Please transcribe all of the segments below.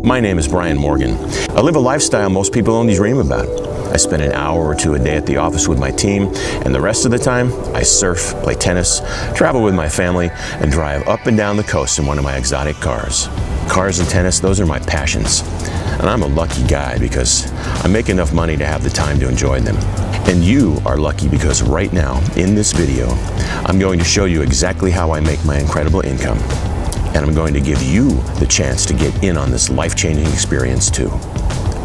My name is Brian Morgan. I live a lifestyle most people only dream about. I spend an hour or two a day at the office with my team, and the rest of the time, I surf, play tennis, travel with my family, and drive up and down the coast in one of my exotic cars. Cars and tennis, those are my passions. And I'm a lucky guy because I make enough money to have the time to enjoy them. And you are lucky because right now, in this video, I'm going to show you exactly how I make my incredible income. And I'm going to give you the chance to get in on this life-changing experience too.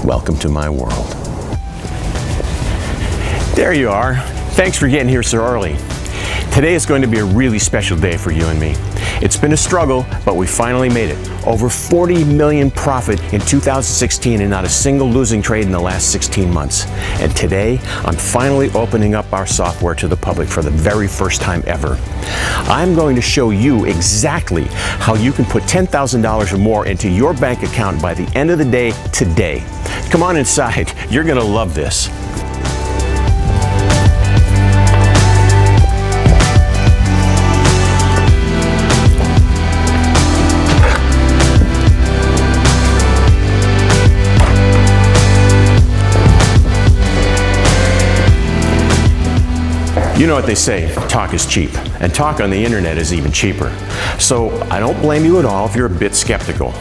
Welcome to my world. There you are. Thanks for getting here so early. Today is going to be a really special day for you and me. It's been a struggle, but we finally made it. Over 40 million profit in 2016 and not a single losing trade in the last 16 months. And today, I'm finally opening up our software to the public for the very first time ever. I'm going to show you exactly how you can put $10,000 or more into your bank account by the end of the day today. Come on inside. You're going to love this. You know what they say, talk is cheap, and talk on the internet is even cheaper. So I don't blame you at all if you're a bit skeptical.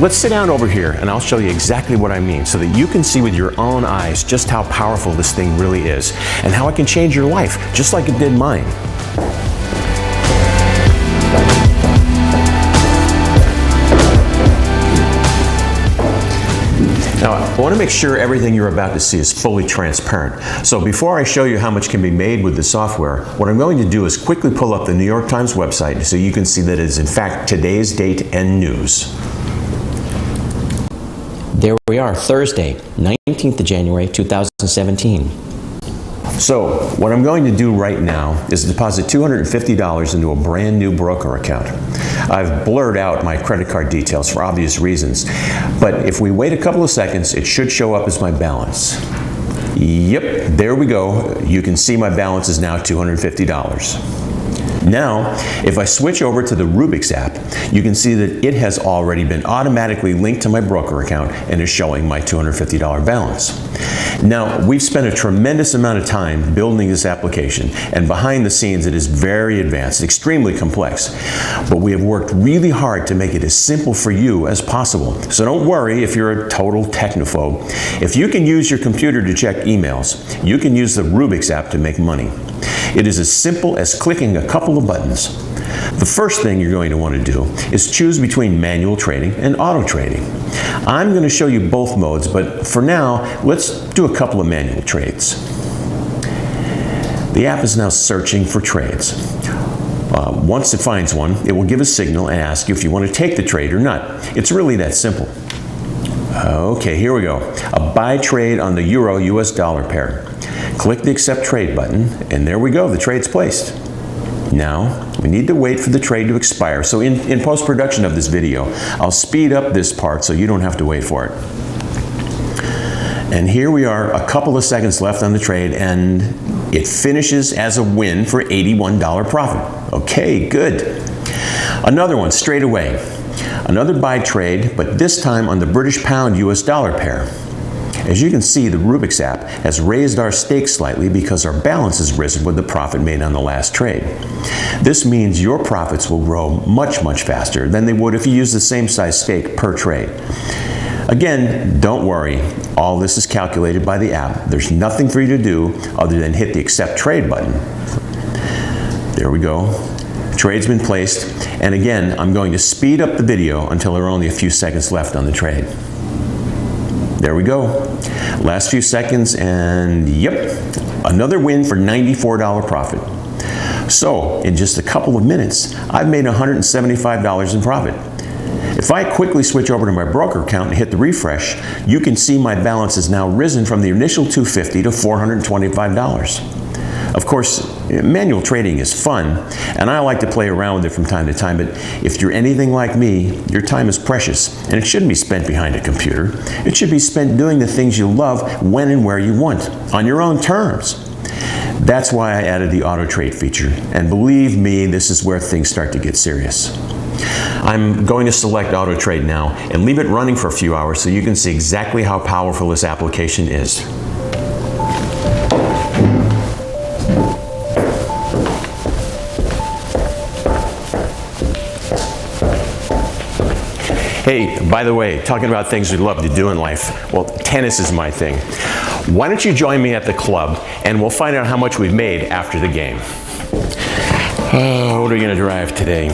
Let's sit down over here and I'll show you exactly what I mean so that you can see with your own eyes just how powerful this thing really is and how it can change your life, just like it did mine. Now, I want to make sure everything you're about to see is fully transparent. So before I show you how much can be made with the software, what I'm going to do is quickly pull up the New York Times website so you can see that it is in fact today's date and news. There we are, Thursday, 19th of January, 2017. So what I'm going to do right now is deposit $250 into a brand new broker account. I've blurred out my credit card details for obvious reasons, but if we wait a couple of seconds, it should show up as my balance. Yep, there we go. You can see my balance is now $250. Now, if I switch over to the Rubik's app, you can see that it has already been automatically linked to my broker account and is showing my $250 balance. Now, we've spent a tremendous amount of time building this application, and behind the scenes it is very advanced, extremely complex. But we have worked really hard to make it as simple for you as possible. So don't worry if you're a total technophobe. If you can use your computer to check emails, you can use the Rubik's app to make money. It is as simple as clicking a couple of buttons. The first thing you're going to want to do is choose between manual trading and auto trading. I'm going to show you both modes, but for now, let's do a couple of manual trades. The app is now searching for trades. Once it finds one, it will give a signal and ask you if you want to take the trade or not. It's really that simple. Okay, here we go. A buy trade on the Euro-US dollar pair. Click the Accept Trade button, and there we go, the trade's placed. Now, we need to wait for the trade to expire, so in post-production of this video, I'll speed up this part so you don't have to wait for it. And here we are, a couple of seconds left on the trade, and it finishes as a win for $81 profit. Okay, good. Another one straight away. Another buy trade, but this time on the British pound US dollar pair. As you can see, the Rubik's app has raised our stake slightly because our balance has risen with the profit made on the last trade. This means your profits will grow much, much faster than they would if you use the same size stake per trade. Again, don't worry, all this is calculated by the app. There's nothing for you to do other than hit the Accept Trade button. There we go. Trade's been placed, and again, I'm going to speed up the video until there are only a few seconds left on the trade. There we go. Last few seconds, and yep, another win for $94 profit. So, in just a couple of minutes, I've made $175 in profit. If I quickly switch over to my broker account and hit the refresh, you can see my balance has now risen from the initial $250 to $425. Of course, manual trading is fun, and I like to play around with it from time to time, but if you're anything like me, your time is precious, and it shouldn't be spent behind a computer. It should be spent doing the things you love when and where you want, on your own terms. That's why I added the auto trade feature, and believe me, this is where things start to get serious. I'm going to select Auto Trade now and leave it running for a few hours so you can see exactly how powerful this application is. Hey, by the way, talking about things we love to do in life, well, tennis is my thing. Why don't you join me at the club and we'll find out how much we've made after the game. What are we gonna drive today?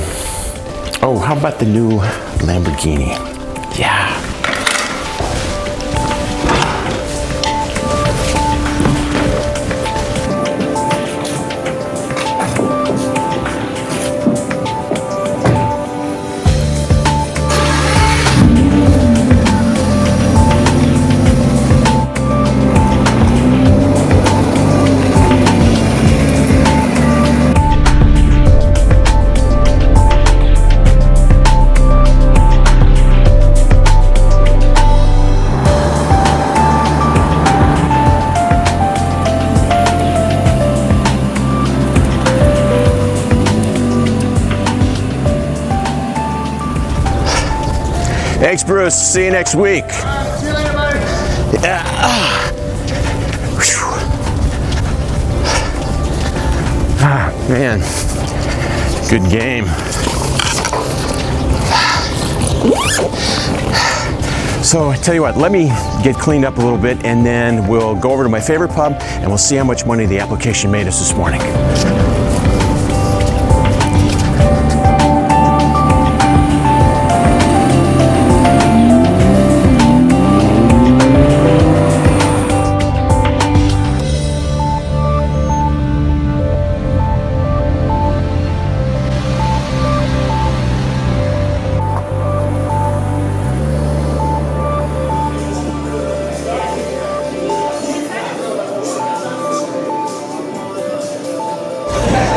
Oh, how about the new Lamborghini? Yeah. Thanks, Bruce. See you next week. See you later, buddy. Man, good game. So I tell you what, let me get cleaned up a little bit and then we'll go over to my favorite pub and we'll see how much money the application made us this morning.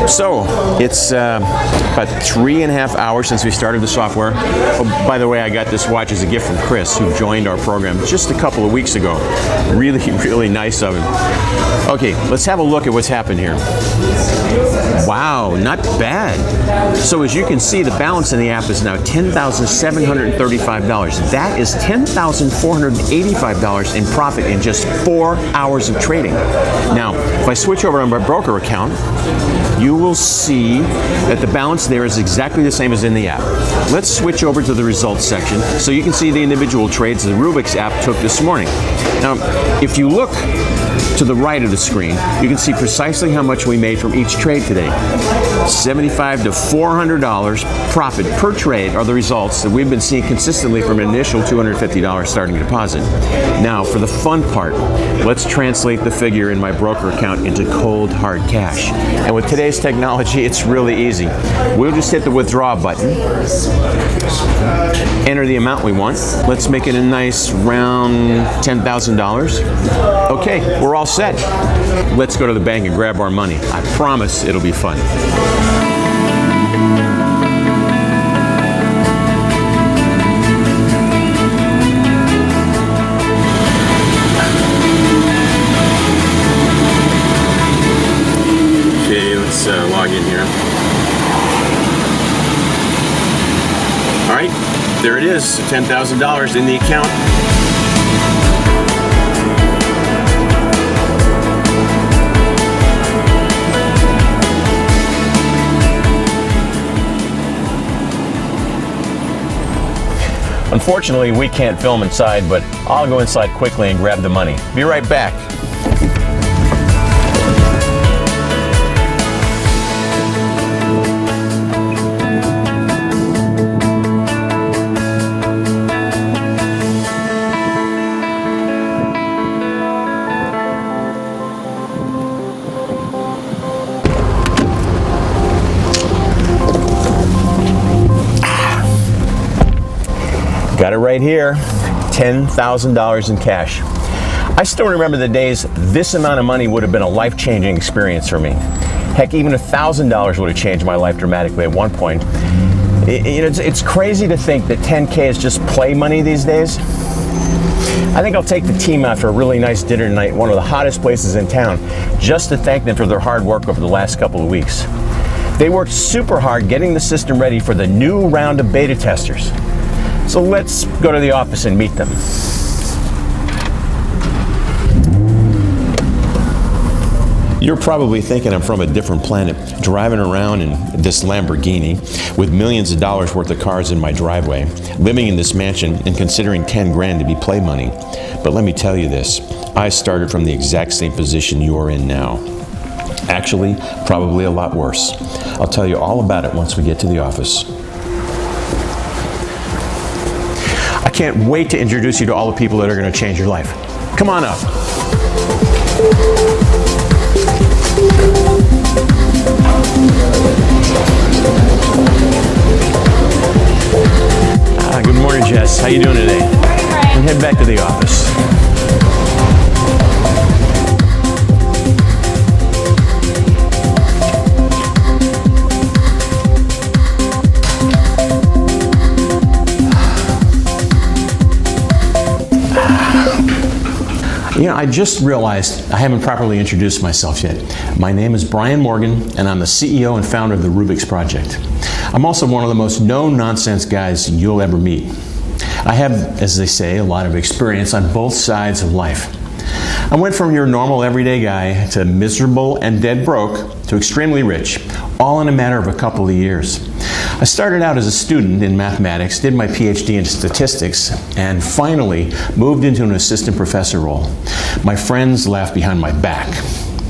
So it's about 3.5 hours since we started the software. Oh, by the way, I got this watch as a gift from Chris, who joined our program just a couple of weeks ago. Really, really nice of him. Okay, let's have a look at what's happened here. Wow, not bad. So as you can see, the balance in the app is now $10,735. That is $10,485 in profit in just 4 hours of trading. Now, if I switch over to my broker account, you will see that the balance there is exactly the same as in the app. Let's switch over to the results section so you can see the individual trades the Rubik's app took this morning. Now, if you look to the right of the screen, you can see precisely how much we made from each trade today. $75 to $400 profit per trade are the results that we've been seeing consistently from an initial $250 starting deposit. Now, for the fun part, let's translate the figure in my broker account into cold, hard cash. And with today's technology, it's really easy. We'll just hit the withdraw button, enter the amount we want. Let's make it a nice round $10,000. Okay, we're all set. Let's go to the bank and grab our money. I promise it'll be fun. Okay, let's log in here. All right, there it is, $10,000 in the account. Unfortunately, we can't film inside, but I'll go inside quickly and grab the money. Be right back. Got it right here, $10,000 in cash. I still remember the days this amount of money would have been a life-changing experience for me. Heck, even $1,000 would have changed my life dramatically at one point. It's crazy to think that 10K is just play money these days. I think I'll take the team out for a really nice dinner tonight at one of the hottest places in town, just to thank them for their hard work over the last couple of weeks. They worked super hard getting the system ready for the new round of beta testers. So let's go to the office and meet them. You're probably thinking I'm from a different planet, driving around in this Lamborghini with millions of dollars worth of cars in my driveway, living in this mansion and considering 10 grand to be play money. But let me tell you this, I started from the exact same position you're in now. Actually, probably a lot worse. I'll tell you all about it once we get to the office. I can't wait to introduce you to all the people that are going to change your life. Come on up. Good morning, Jess. How you doing today? And head back to the office. You know, I just realized I haven't properly introduced myself yet. My name is Brian Morgan, and I'm the CEO and founder of the Rubik's Project. I'm also one of the most no-nonsense guys you'll ever meet. I have, as they say, a lot of experience on both sides of life. I went from your normal everyday guy to miserable and dead broke to extremely rich, all in a matter of a couple of years. I started out as a student in mathematics, did my PhD in statistics, and finally moved into an assistant professor role. My friends laughed behind my back.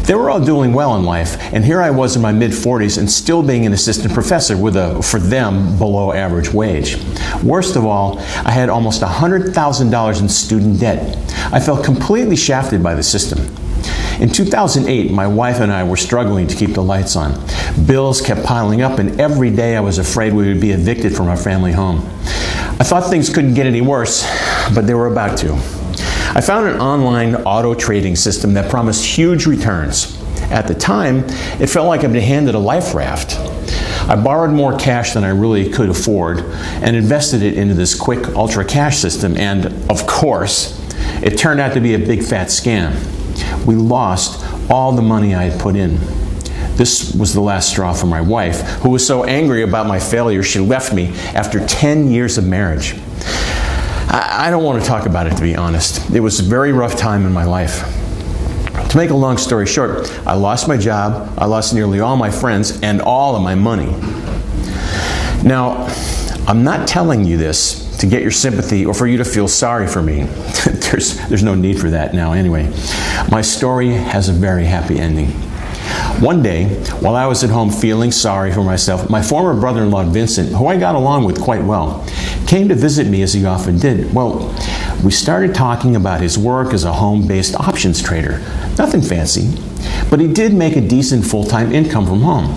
They were all doing well in life, and here I was in my mid-40s and still being an assistant professor with a, for them, below average wage. Worst of all, I had almost $100,000 in student debt. I felt completely shafted by the system. In 2008, my wife and I were struggling to keep the lights on. Bills kept piling up, and every day I was afraid we would be evicted from our family home. I thought things couldn't get any worse, but they were about to. I found an online auto trading system that promised huge returns. At the time, it felt like I'd been handed a life raft. I borrowed more cash than I really could afford and invested it into this quick ultra cash system, and of course, it turned out to be a big fat scam. We lost all the money I had put in. This was the last straw for my wife, who was so angry about my failure she left me after 10 years of marriage. I don't want to talk about it, to be honest. It was a very rough time in my life. To make a long story short, I lost my job, I lost nearly all my friends, and all of my money. Now, I'm not telling you this to get your sympathy or for you to feel sorry for me. There's no need for that now anyway. My story has a very happy ending. One day, while I was at home feeling sorry for myself, my former brother-in-law Vincent, who I got along with quite well, came to visit me as he often did. Well, we started talking about his work as a home-based options trader. Nothing fancy, but he did make a decent full-time income from home.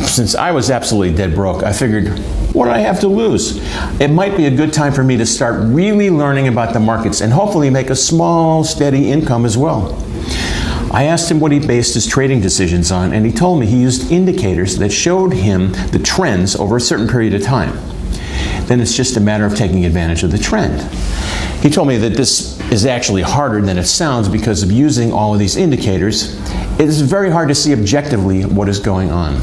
Since I was absolutely dead broke, I figured, what do I have to lose? It might be a good time for me to start really learning about the markets and hopefully make a small, steady income as well. I asked him what he based his trading decisions on, and he told me he used indicators that showed him the trends over a certain period of time. Then it's just a matter of taking advantage of the trend. He told me that this is actually harder than it sounds because of using all of these indicators. It is very hard to see objectively what is going on.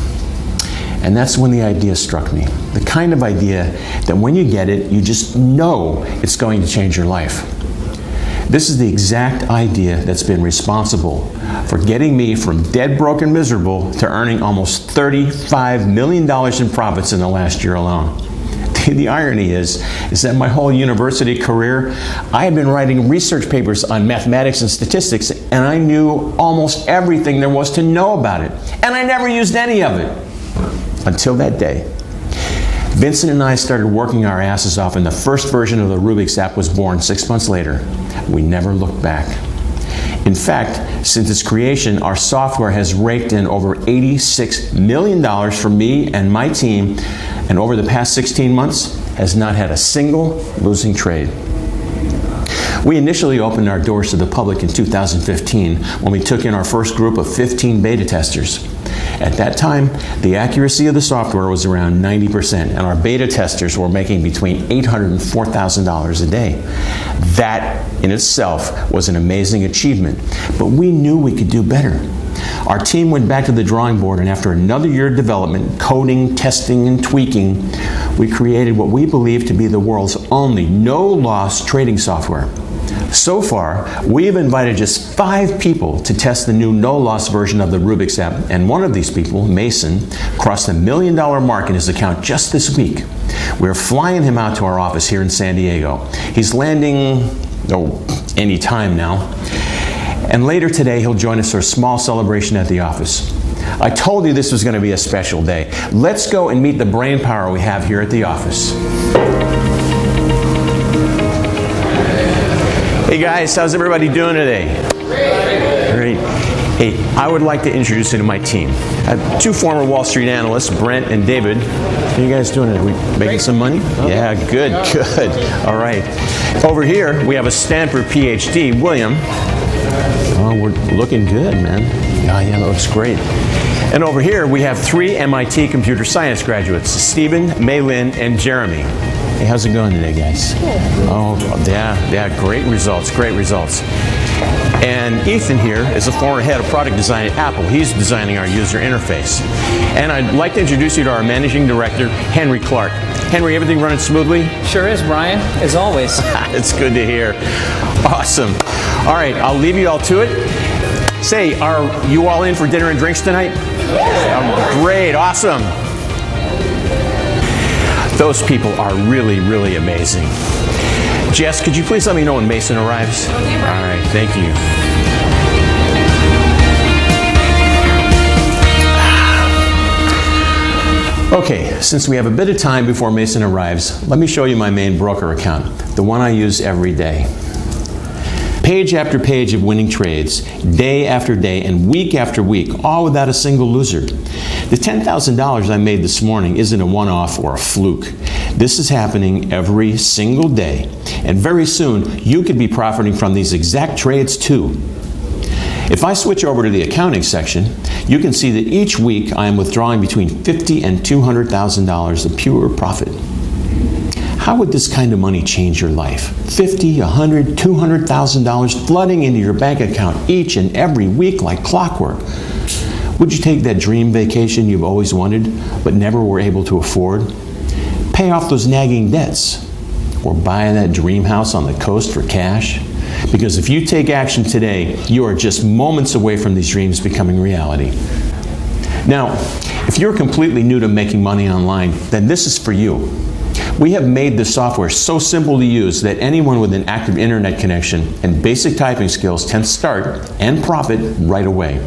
And that's when the idea struck me. The kind of idea that when you get it, you just know it's going to change your life. This is the exact idea that's been responsible for getting me from dead broke and miserable to earning almost $35 million in profits in the last year alone. The irony is that my whole university career, I had been writing research papers on mathematics and statistics, and I knew almost everything there was to know about it. And I never used any of it. Until that day. Vincent and I started working our asses off, and the first version of the Rubik's app was born 6 months later. We never looked back. In fact, since its creation, our software has raked in over $86 million for me and my team, and over the past 16 months has not had a single losing trade. We initially opened our doors to the public in 2015 when we took in our first group of 15 beta testers. At that time, the accuracy of the software was around 90%, and our beta testers were making between $800 and $4,000 a day. That in itself was an amazing achievement, but we knew we could do better. Our team went back to the drawing board, and after another year of development, coding, testing, and tweaking, we created what we believe to be the world's only no-loss trading software. So far, we have invited just 5 people to test the new no-loss version of the Rubik's app, and one of these people, Mason, crossed the $1 million mark in his account just this week. We're flying him out to our office here in San Diego. He's landing, any time now. And later today, he'll join us for a small celebration at the office. I told you this was going to be a special day. Let's go and meet the brain power we have here at the office. Hey guys, how's everybody doing today? Great. Hey, I would like to introduce you to my team. I have 2 former Wall Street analysts, Brent and David. How are you guys doing? Are we making some money? Yeah, good. All right. Over here, we have a Stanford PhD, William. Oh, we're looking good, man. Yeah, that looks great. And over here, we have 3 MIT computer science graduates, Stephen, Maylin, and Jeremy. Hey, how's it going today, guys? Good. Oh, yeah, great results. And Ethan here is a former head of product design at Apple. He's designing our user interface. And I'd like to introduce you to our managing director, Henry Clark. Henry, everything running smoothly? Sure is, Brian, as always. It's good to hear. Awesome. All right, I'll leave you all to it. Say, are you all in for dinner and drinks tonight? Yeah. Great, awesome. Those people are really, really amazing. Jess, could you please let me know when Mason arrives? Okay, Brian. All right, thank you. Okay, since we have a bit of time before Mason arrives, let me show you my main broker account, the one I use every day. Page after page of winning trades, day after day and week after week, all without a single loser. The $10,000 I made this morning isn't a one-off or a fluke. This is happening every single day, and very soon you could be profiting from these exact trades too. If I switch over to the accounting section, you can see that each week I am withdrawing between $50,000 and $200,000 of pure profit. How would this kind of money change your life? $50,000, $100,000, $200,000 flooding into your bank account each and every week like clockwork. Would you take that dream vacation you've always wanted but never were able to afford? Pay off those nagging debts? Or buy that dream house on the coast for cash? Because if you take action today, you are just moments away from these dreams becoming reality. Now, if you're completely new to making money online, then this is for you. We have made this software so simple to use that anyone with an active internet connection and basic typing skills can start and profit right away.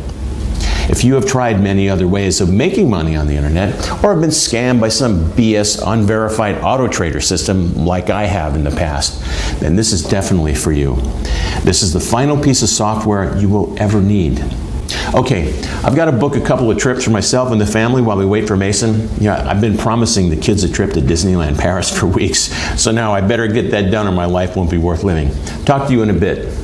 If you have tried many other ways of making money on the internet or have been scammed by some BS unverified auto trader system like I have in the past, then this is definitely for you. This is the final piece of software you will ever need. Okay, I've got to book a couple of trips for myself and the family while we wait for Mason. Yeah, I've been promising the kids a trip to Disneyland Paris for weeks, so now I better get that done or my life won't be worth living. Talk to you in a bit.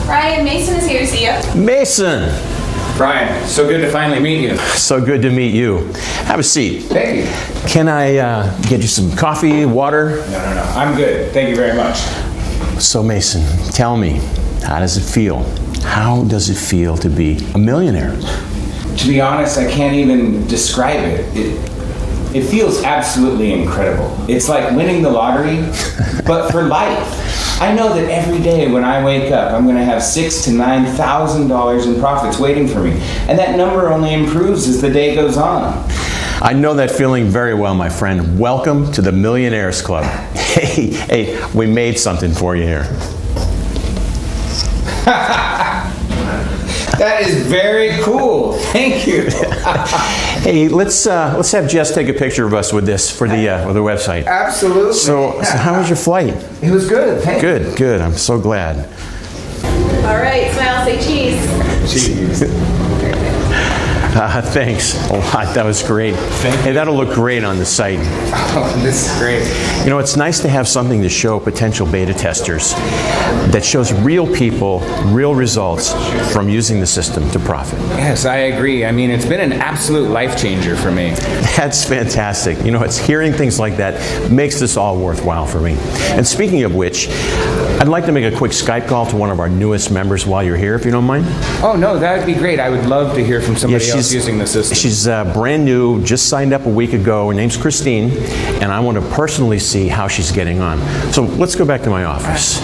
Brian, Mason is here to see you. Mason! Brian, so good to finally meet you. So good to meet you. Have a seat. Thank you. Can I get you some coffee, water? No. I'm good. Thank you very much. So Mason, tell me, how does it feel? How does it feel to be a millionaire? To be honest, I can't even describe it. It feels absolutely incredible. It's like winning the lottery, but for life. I know that every day when I wake up, I'm going to have $6,000 to $9,000 in profits waiting for me. And that number only improves as the day goes on. I know that feeling very well, my friend. Welcome to the Millionaires Club. Hey, we made something for you here. That is very cool. Thank you. Hey, let's have Jess take a picture of us with this for the website. Absolutely. So how was your flight? It was good. Thank you. Good. I'm so glad. All right, smile, say cheese. Cheese. Perfect. Thanks a lot. That was great. Hey, that'll look great on the site. Oh, this is great. You know, it's nice to have something to show potential beta testers that shows real people, real results from using the system to profit. Yes, I agree. I mean, it's been an absolute life changer for me. That's fantastic. You know, it's hearing things like that makes this all worthwhile for me. And speaking of which, I'd like to make a quick Skype call to one of our newest members while you're here, if you don't mind. Oh, no, that would be great. I would love to hear from somebody else using the system. She's brand new, just signed up a week ago. Her name's Christine, and I want to personally see how she's getting on. So let's go back to my office.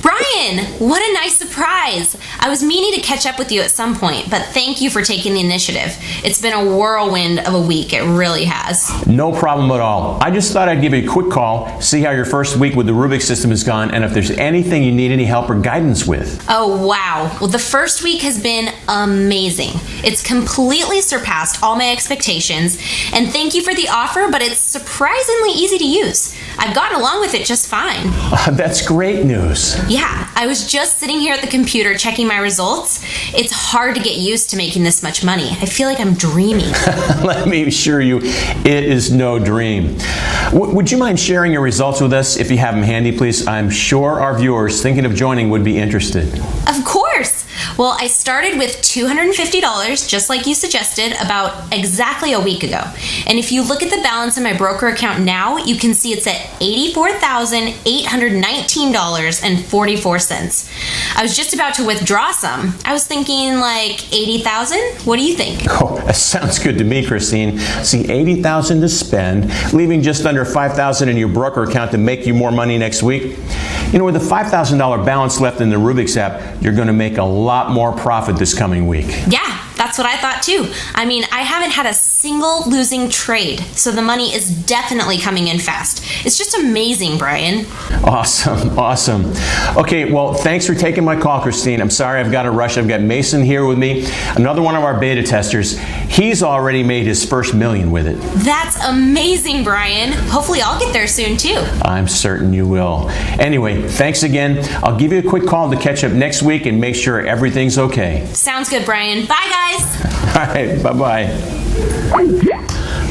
Brian, what a nice surprise. I was meaning to catch up with you at some point, but thank you for taking the initiative. It's been a whirlwind of a week, it really has. No problem at all. I just thought I'd give you a quick call, see how your first week with the Rubik system has gone, and if there's anything you need any help or guidance with. Oh, wow. Well, the first week has been amazing. It's completely surpassed all my expectations, and thank you for the offer, but it's surprisingly easy to use. I've gotten along with it just fine. That's great news. Yeah, I was just sitting here at the computer checking my results. It's hard to get used to making this much money. I feel like I'm dreaming. Let me assure you, it is no dream. Would you mind sharing your results with us if you have them handy, please? I'm sure our viewers thinking of joining would be interested. Of course. Well, I started with $250, just like you suggested, about exactly a week ago. And if you look at the balance in my broker account now, you can see it's at $84,819.44. I was just about to withdraw some. I was thinking like $80,000. What do you think? Oh, that sounds good to me, Christine. See, $80,000 to spend, leaving just under $5,000 in your broker account to make you more money next week. You know, with a $5,000 balance left in the Rubik's app, you're going to make a lot more profit this coming week. Yeah, that's what I thought too. I mean, I haven't had a single losing trade, so the money is definitely coming in fast. It's just amazing, Brian. Awesome, awesome. Okay, well, thanks for taking my call, Christine. I'm sorry I've got to rush. I've got Mason here with me, another one of our beta testers. He's already made his first million with it. That's amazing, Brian. Hopefully I'll get there soon too. I'm certain you will. Anyway, thanks again. I'll give you a quick call to catch up next week and make sure everything's okay. Sounds good, Brian. Bye, guys. All right, bye-bye.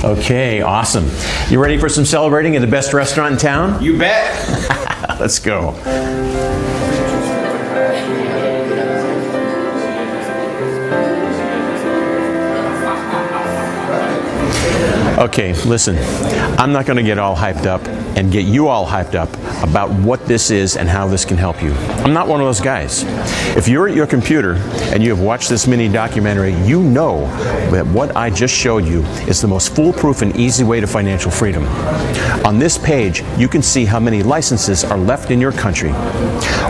Okay, awesome. You ready for some celebrating at the best restaurant in town? You bet. Let's go. Okay, listen, I'm not going to get all hyped up and get you all hyped up about what this is and how this can help you. I'm not one of those guys. If you're at your computer and you have watched this mini documentary, you know that what I just showed you is the most foolproof and easy way to financial freedom. On this page, you can see how many licenses are left in your country.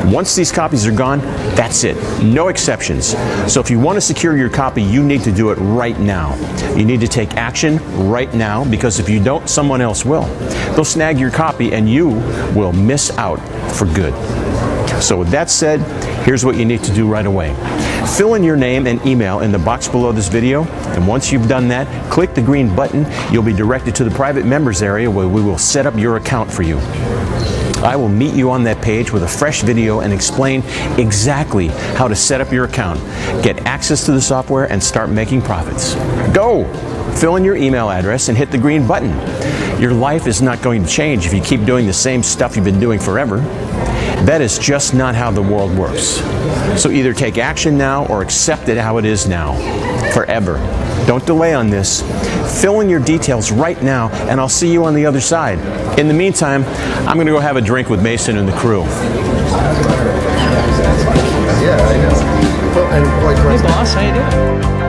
Once these copies are gone, that's it. No exceptions. So if you want to secure your copy, you need to do it right now. You need to take action right now, because if you don't, someone else will. They'll snag your copy and you will miss out for good. So with that said, here's what you need to do right away. Fill in your name and email in the box below this video, and once you've done that, click the green button. You'll be directed to the private members area where we will set up your account for you. I will meet you on that page with a fresh video and explain exactly how to set up your account, get access to the software, and start making profits. Go! Fill in your email address and hit the green button. Your life is not going to change if you keep doing the same stuff you've been doing forever. That is just not how the world works. So either take action now or accept it how it is now, forever. Don't delay on this. Fill in your details right now, and I'll see you on the other side. In the meantime, I'm going to go have a drink with Mason and the crew. Hey, boss, how you doing?